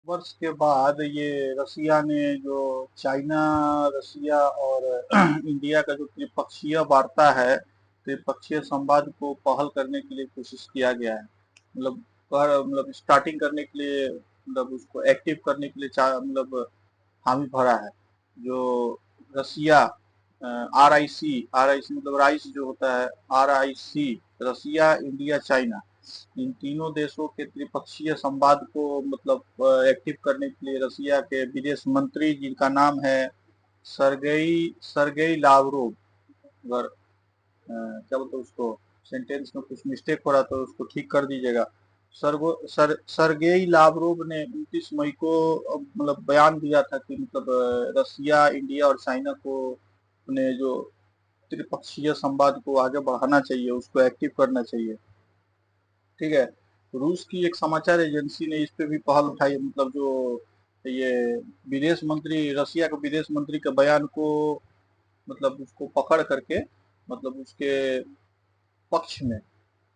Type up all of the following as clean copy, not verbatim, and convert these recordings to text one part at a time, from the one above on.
वर्ष के बाद ये रसिया ने जो चाइना, रसिया और इंडिया का जो त्रिपक्षीय वार्ता है, त्रिपक्षीय संवाद को पहल करने के लिए कोशिश किया गया है। मतलब स्टार्टिंग करने के लिए, मतलब उसको एक्टिव करने के लिए मतलब हामी भरा है। जो रसिया, आर आई सी मतलब राइस जो होता है, RIC, रसिया, इंडिया, चाइना, इन तीनों देशों के त्रिपक्षीय संवाद को मतलब एक्टिव करने के लिए रसिया के विदेश मंत्री, जिनका नाम है सरगेई सरगेई लावरोव। अगर क्या बोलते हैं उसको, सेंटेंस में कुछ मिस्टेक हो रहा तो उसको ठीक कर दीजिएगा। सरगेई लावरोव ने 29 मई को मतलब बयान दिया था कि मतलब रसिया, इंडिया और चाइना को अपने जो त्रिपक्षीय संवाद को आगे बढ़ाना चाहिए, उसको एक्टिव करना चाहिए। ठीक है। रूस की एक समाचार एजेंसी ने इस पे भी पहल उठाई, मतलब जो ये विदेश मंत्री, रसिया के विदेश मंत्री के बयान को मतलब उसको पकड़ करके, मतलब उसके पक्ष में,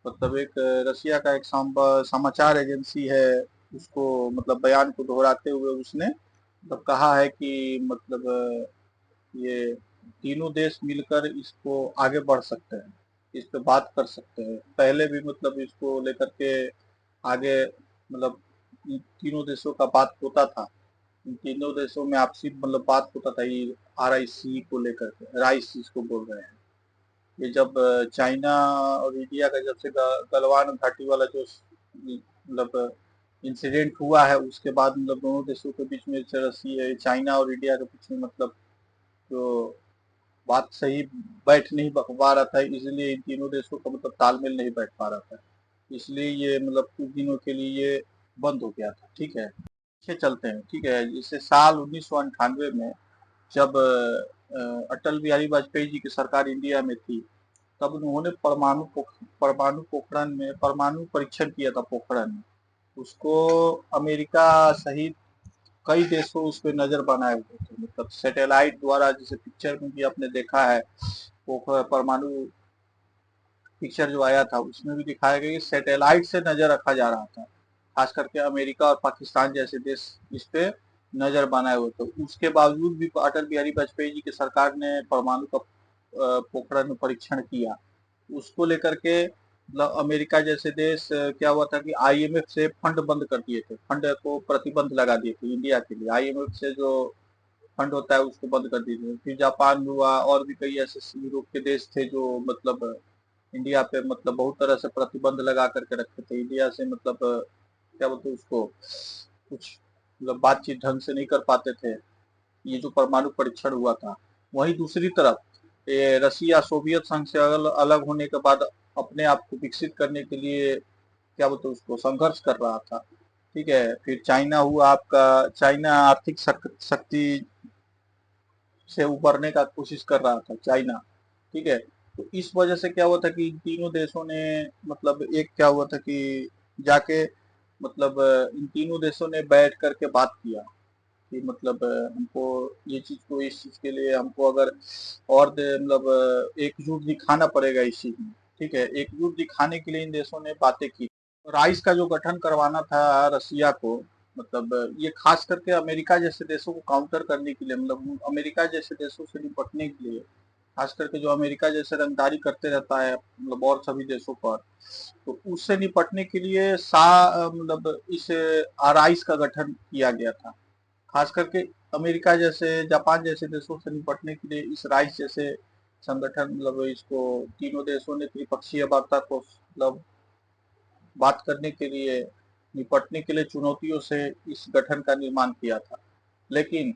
मतलब एक रसिया का एक समाचार एजेंसी है, उसको मतलब बयान को दोहराते हुए उसने मतलब कहा है कि मतलब ये तीनों देश मिलकर इसको आगे बढ़ सकते हैं, इस पे बात कर सकते हैं। पहले भी मतलब इसको लेकर के आगे मतलब इन तीनों देशों का बात होता था, इन तीनों देशों में आपसी मतलब बात होता था, ये RIC को लेकर के, राइस इसको बोल रहे हैं। ये जब चाइना और इंडिया का जब से गलवान घाटी वाला जो मतलब इंसिडेंट हुआ है, उसके बाद मतलब दोनों देशों के बीच में रसिया, चाइना और इंडिया के बीच में मतलब जो बात सही बैठ नहीं पा रहा था, इसलिए इन तीनों देशों का मतलब तालमेल नहीं बैठ पा रहा था, इसलिए ये मतलब कुछ दिनों के लिए ये बंद हो गया था। ठीक है, पीछे चलते हैं। ठीक है, जैसे साल 1998 में जब अटल बिहारी वाजपेयी जी की सरकार इंडिया में थी, तब उन्होंने परमाणु पोखरण में परमाणु परीक्षण किया था, पोखरण में। उसको अमेरिका सहित कई देशों उस पे नजर बनाए हुए थे, मतलब सैटेलाइट द्वारा, जैसे पिक्चर में भी आपने देखा है, पोखर परमाणु पिक्चर जो आया था उसमें भी दिखाया गया कि सैटेलाइट से नजर रखा जा रहा था। खास करके अमेरिका और पाकिस्तान जैसे देश इस पे नजर बनाए हुए थे। उसके बावजूद भी अटल बिहारी वाजपेयी जी की सरकार ने परमाणु का पोखरण में परीक्षण किया। उसको लेकर के मतलब अमेरिका जैसे देश क्या हुआ था कि IMF से फंड बंद कर दिए थे, फंड को प्रतिबंध लगा दिए थे इंडिया के लिए। IMF से जो फंड होता है उसको बंद कर दिए थे। फिर जापान हुआ, और भी कई ऐसे यूरोप के देश थे जो मतलब इंडिया पे मतलब बहुत तरह से प्रतिबंध लगा करके रखे थे। इंडिया से मतलब क्या बोलते हैं उसको, कुछ मतलब बातचीत ढंग से नहीं कर पाते थे, ये जो परमाणु परीक्षण हुआ था। वहीं दूसरी तरफ ये रसिया सोवियत संघ से अलग होने के बाद अपने आप को विकसित करने के लिए क्या बोलते हैं उसको, संघर्ष कर रहा था। ठीक है, फिर चाइना हुआ आपका, चाइना आर्थिक शक्ति से उभरने का कोशिश कर रहा था चाइना। ठीक है, तो इस वजह से क्या हुआ था कि इन तीनों देशों ने मतलब एक क्या हुआ था कि जाके मतलब इन तीनों देशों ने बैठ करके बात किया कि मतलब हमको ये चीज को, इस चीज के लिए हमको अगर और मतलब एकजुट दिखाना पड़ेगा इस चीज में। ठीक है, एकजुट दिखाने के लिए इन देशों ने बातें की। राइस का जो गठन करवाना था रसिया को, मतलब ये खास करके अमेरिका जैसे देशों को काउंटर करने के लिए, मतलब अमेरिका जैसे देशों से निपटने के लिए, खास करके जो अमेरिका जैसे रंगदारी करते रहता है मतलब और सभी देशों पर, तो उससे निपटने के लिए मतलब इस राइस का गठन किया गया था। खास करके अमेरिका जैसे, जापान जैसे देशों से निपटने के लिए इस राइस जैसे संगठन, मतलब इसको तीनों देशों ने त्रिपक्षीय वार्ता को मतलब बात करने के लिए, निपटने के लिए चुनौतियों से इस गठन का निर्माण किया था। लेकिन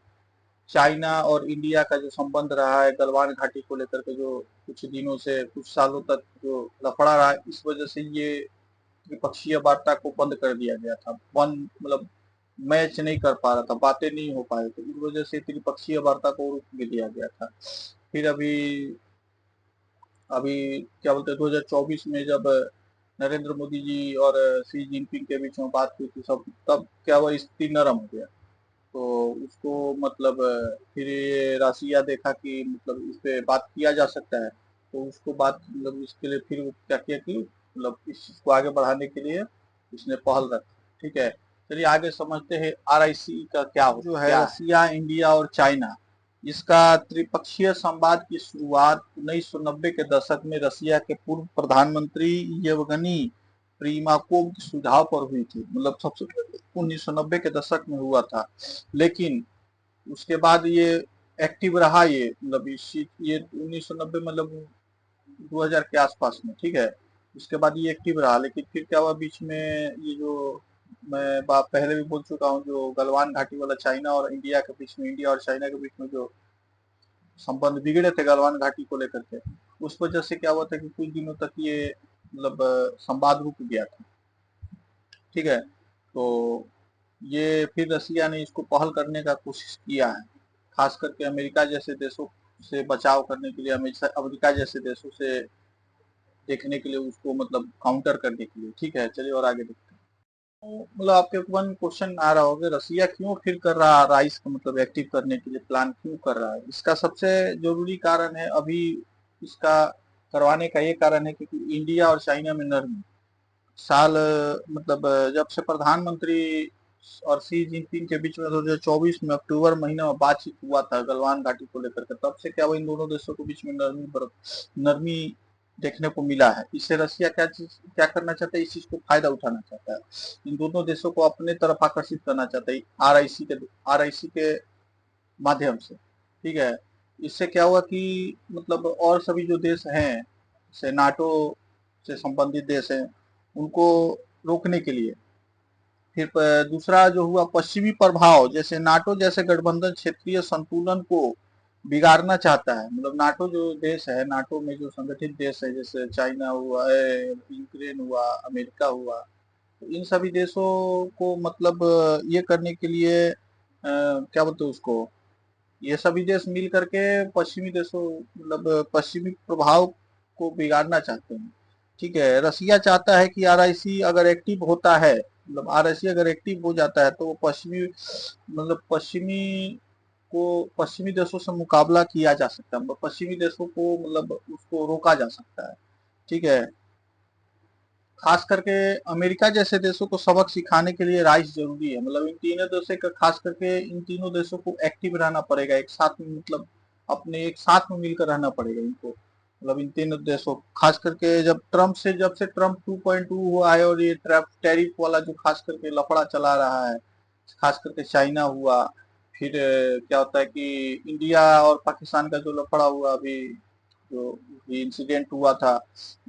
चाइना और इंडिया का जो संबंध रहा है गलवान घाटी को लेकर के, जो कुछ दिनों से, कुछ सालों तक जो लफड़ा रहा, इस वजह से ये त्रिपक्षीय वार्ता को बंद कर दिया गया था। बंद मतलब मैच नहीं कर पा रहा था, बातें नहीं हो पाए थे, इस वजह से त्रिपक्षीय वार्ता को रोक भी दिया गया था। फिर अभी अभी क्या बोलते हैं, 2024 में जब नरेंद्र मोदी जी और शी जिनपिंग के बीच में बात हुई थी सब, तब क्या हुआ, स्थिति नरम हो गया। तो उसको मतलब फिर ये राशिया देखा कि मतलब इस पे बात किया जा सकता है, तो उसको बात मतलब इसके लिए फिर वो क्या किया कि मतलब इस चीज को आगे बढ़ाने के लिए उसने पहल रखी। ठीक है, चलिए आगे समझते हैं RIC का क्या हो जो है रसिया, इंडिया और चाइना। इसका त्रिपक्षीय संवाद की शुरुआत 1990 के दशक में रसिया के पूर्व प्रधानमंत्री येवगनी प्रीमाकोव के सुझाव पर हुई थी। मतलब सबसे 1990 के दशक में हुआ था, लेकिन उसके बाद ये एक्टिव रहा। ये मतलब ये 1990 मतलब 2000 के आसपास में, ठीक है। उसके बाद ये एक्टिव रहा, लेकिन फिर क्या हुआ बीच में, ये जो मैं बात पहले भी बोल चुका हूँ, जो गलवान घाटी वाला चाइना और इंडिया के बीच में, इंडिया और चाइना के बीच में जो संबंध बिगड़े थे गलवान घाटी को लेकर के, उस वजह से क्या हुआ था कि कुछ दिनों तक ये मतलब संवाद रुक गया था, ठीक है। तो ये फिर रसिया ने इसको पहल करने का कोशिश किया है, खास करके अमेरिका जैसे देशों से बचाव करने के लिए, अमेरिका जैसे देशों से देखने के लिए, उसको मतलब काउंटर करने के लिए, ठीक है। चलिए और आगे देखते हैं। तो मतलब आपके मन क्वेश्चन आ रहा होगा, रसिया क्यों फिर कर रहा है राइस को मतलब एक्टिव करने के लिए प्लान क्यों कर रहा है। इसका सबसे जरूरी कारण है अभी इसका करवाने का ये कारण है क्योंकि इंडिया और चाइना में नरमी साल मतलब जब से प्रधानमंत्री और शी जिनपिंग के बीच में 2024 में अक्टूबर महीने में बातचीत हुआ था गलवान घाटी को लेकर के, तब से क्या हुआ, इन दोनों देशों के बीच में नरमी देखने को मिला है। इससे रसिया क्या करना चाहता है, इस चीज को फायदा उठाना चाहता है, इन दोनों देशों को अपने तरफ आकर्षित करना चाहता है RIC के माध्यम से, ठीक है। इससे क्या हुआ कि मतलब और सभी जो देश हैं जैसे नाटो से संबंधित देश हैं, उनको रोकने के लिए। फिर दूसरा जो हुआ पश्चिमी प्रभाव, जैसे नाटो जैसे गठबंधन क्षेत्रीय संतुलन को बिगाड़ना चाहता है। मतलब नाटो जो देश है, नाटो में जो संगठित देश है, जैसे चाइना हुआ, यूक्रेन हुआ, अमेरिका हुआ, तो इन सभी देशों को मतलब ये करने के लिए क्या बोलते हैं उसको, ये सभी देश मिल करके पश्चिमी देशों मतलब पश्चिमी प्रभाव को बिगाड़ना चाहते हैं, ठीक है। रसिया चाहता है कि RIC अगर एक्टिव होता है, मतलब RIC अगर एक्टिव हो जाता है तो वो पश्चिमी देशों से मुकाबला किया जा सकता है, मतलब पश्चिमी देशों को मतलब उसको रोका जा सकता है, ठीक है। खास करके अमेरिका जैसे देशों को सबक सिखाने के लिए राइस जरूरी है। मतलब इन तीनों देशों का खास करके इन तीनों देशों को एक्टिव रहना पड़ेगा, एक साथ में मतलब अपने एक साथ में मिलकर रहना पड़ेगा इनको। मतलब इन तीनों देशों खास करके जब से ट्रम्प 2.2 हुआ है और ये टैरिफ वाला जो खास करके लफड़ा चला रहा है, खास करके चाइना हुआ, फिर क्या होता है कि इंडिया और पाकिस्तान का जो लफड़ा हुआ अभी, जो इंसिडेंट हुआ था,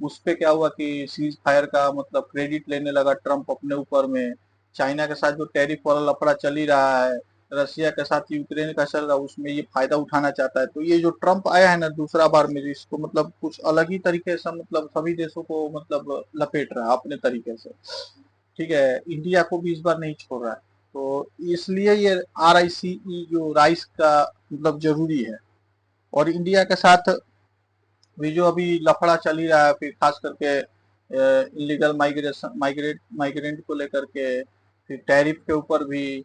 उस पे क्या हुआ कि सीज फायर का मतलब क्रेडिट लेने लगा ट्रम्प अपने ऊपर में। चाइना के साथ जो टैरिफ वाला लफड़ा चल ही रहा है, रसिया के साथ यूक्रेन का चल रहा है, उसमें ये फायदा उठाना चाहता है। तो ये जो ट्रम्प आया है ना दूसरा बार में, इसको मतलब कुछ अलग ही तरीके से मतलब सभी देशों को मतलब लपेट रहा है अपने तरीके से, ठीक है। इंडिया को भी इस बार नहीं छोड़ रहा है, तो इसलिए ये RIC जो राइस का मतलब जरूरी है। और इंडिया के साथ भी जो अभी लफड़ा चल ही रहा है, फिर खास करके इलीगल माइग्रेंट को लेकर के, फिर टैरिफ के ऊपर भी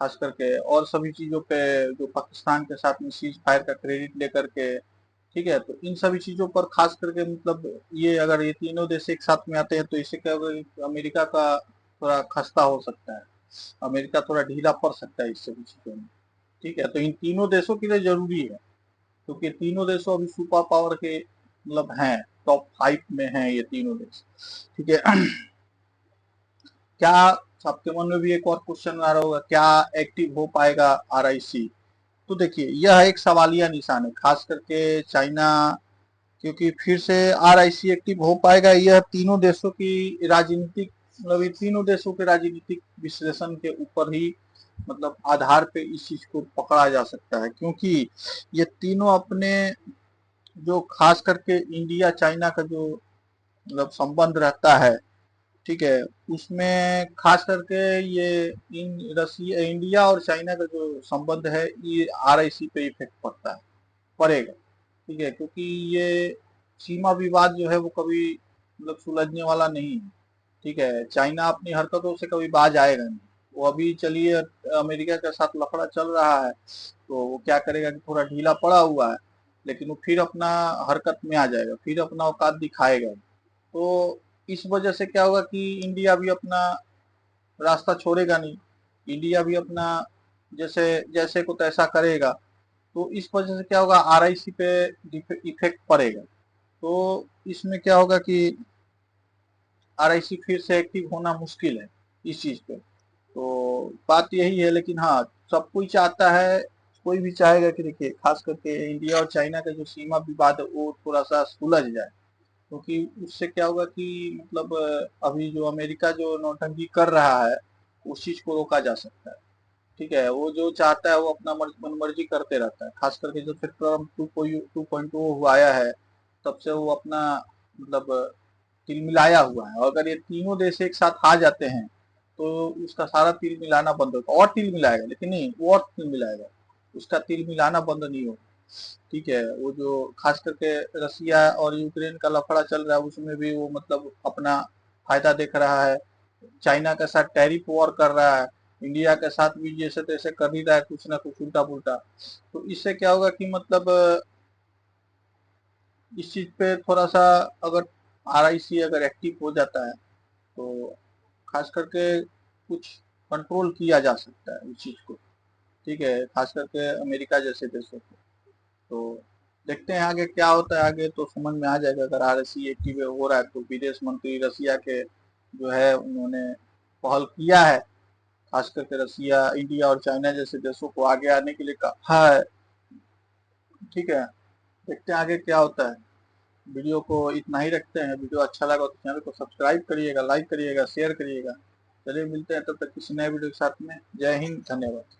खास करके, और सभी चीजों पे जो पाकिस्तान के साथ में सीज फायर का क्रेडिट लेकर के, ठीक है। तो इन सभी चीजों पर खास करके मतलब ये अगर ये तीनों देश एक साथ में आते हैं तो इससे क्या होगा कि अमेरिका का थोड़ा खस्ता हो सकता है, अमेरिका थोड़ा ढीला पड़ सकता है इस सभी चीजों में, ठीक है। तो इन तीनों देशों के लिए जरूरी है क्योंकि तीनों देशों अभी सुपर पावर के मतलब हैं, टॉप 5 में हैं ये तीनों देश, ठीक है। क्या आपके मन में भी एक और क्वेश्चन आ रहा होगा, क्या एक्टिव हो पाएगा RIC। तो देखिए यह एक सवालिया निशान है, खास करके चाइना, क्योंकि फिर से RIC एक्टिव हो पाएगा, यह तीनों देशों की राजनीतिक मतलब ये तीनों देशों के राजनीतिक विश्लेषण के ऊपर ही मतलब आधार पे इस चीज को पकड़ा जा सकता है, क्योंकि ये तीनों अपने जो खास करके इंडिया चाइना का जो मतलब संबंध रहता है, ठीक है, उसमें खास करके ये इन रसिया इंडिया और चाइना का जो संबंध है ये RIC पे इफेक्ट पड़ेगा, ठीक है। क्योंकि ये सीमा विवाद जो है वो कभी मतलब सुलझने वाला नहीं है, ठीक है। चाइना अपनी हरकतों से कभी बाज आएगा नहीं। वो अभी चलिए अमेरिका के साथ लफड़ा चल रहा है तो वो क्या करेगा कि थोड़ा ढीला पड़ा हुआ है, लेकिन वो फिर अपना हरकत में आ जाएगा, फिर अपना औकात दिखाएगा। तो इस वजह से क्या होगा कि इंडिया भी अपना रास्ता छोड़ेगा नहीं। इंडिया भी अपना जैसे जैसे को तैसा करेगा, तो इस वजह से क्या होगा, आरआईसी पे इफेक्ट पड़ेगा। तो इसमें क्या होगा कि आरआईसी फिर से एक्टिव होना मुश्किल है इस चीज पे। तो बात यही है, लेकिन हाँ, सब कोई चाहता है, कोई भी चाहेगा कि देखिए खास करके इंडिया और चाइना का जो सीमा विवाद है वो थोड़ा सा सुलझ जाए। क्योंकि उससे क्या होगा कि मतलब अभी जो अमेरिका जो नौटंकी कर रहा है, उस चीज को रोका जा सकता है। ठीक है, वो जो चाहता है वो अपना मनमर्जी करते रहता है, खास करके जब से ट्रम्प 2.0 आया है, तब से वो अपना मतलब तिलमिलाया हुआ है। और अगर ये तीनों देश एक साथ आ जाते हैं तो उसका सारा तिल मिलाना बंद होगा, और तिल मिलाएगा, लेकिन नहीं, वो और तिल मिलाएगा, उसका तिल मिलाना बंद नहीं होगा। ठीक है, वो जो खास करके रसिया और यूक्रेन का लफड़ा चल रहा है, उसमें भी वो मतलब अपना फायदा देख रहा है। चाइना के साथ टैरिफ वॉर कर रहा है, इंडिया के साथ भी जैसे तैसे कर ही रहा है, कुछ ना कुछ उल्टा पुल्टा। तो इससे क्या होगा कि मतलब इस चीज पे थोड़ा सा, अगर आरआईसी अगर एक्टिव हो जाता है तो खास करके कुछ कंट्रोल किया जा सकता है उस चीज को। ठीक है, खास करके अमेरिका जैसे देशों को। तो देखते हैं आगे क्या होता है, आगे तो समझ में आ जाएगा। अगर आरएससी एक्टिव हो रहा है तो विदेश मंत्री रसिया के जो है उन्होंने पहल किया है, खास करके रसिया, इंडिया और चाइना जैसे देशों को आगे आने के लिए कहा है। ठीक है, देखते हैं आगे क्या होता है। वीडियो को इतना ही रखते हैं। वीडियो अच्छा लगा तो चैनल को सब्सक्राइब करिएगा, लाइक करिएगा, शेयर करिएगा। चलिए मिलते हैं तब तक किसी नए वीडियो के साथ में। जय हिंद, धन्यवाद।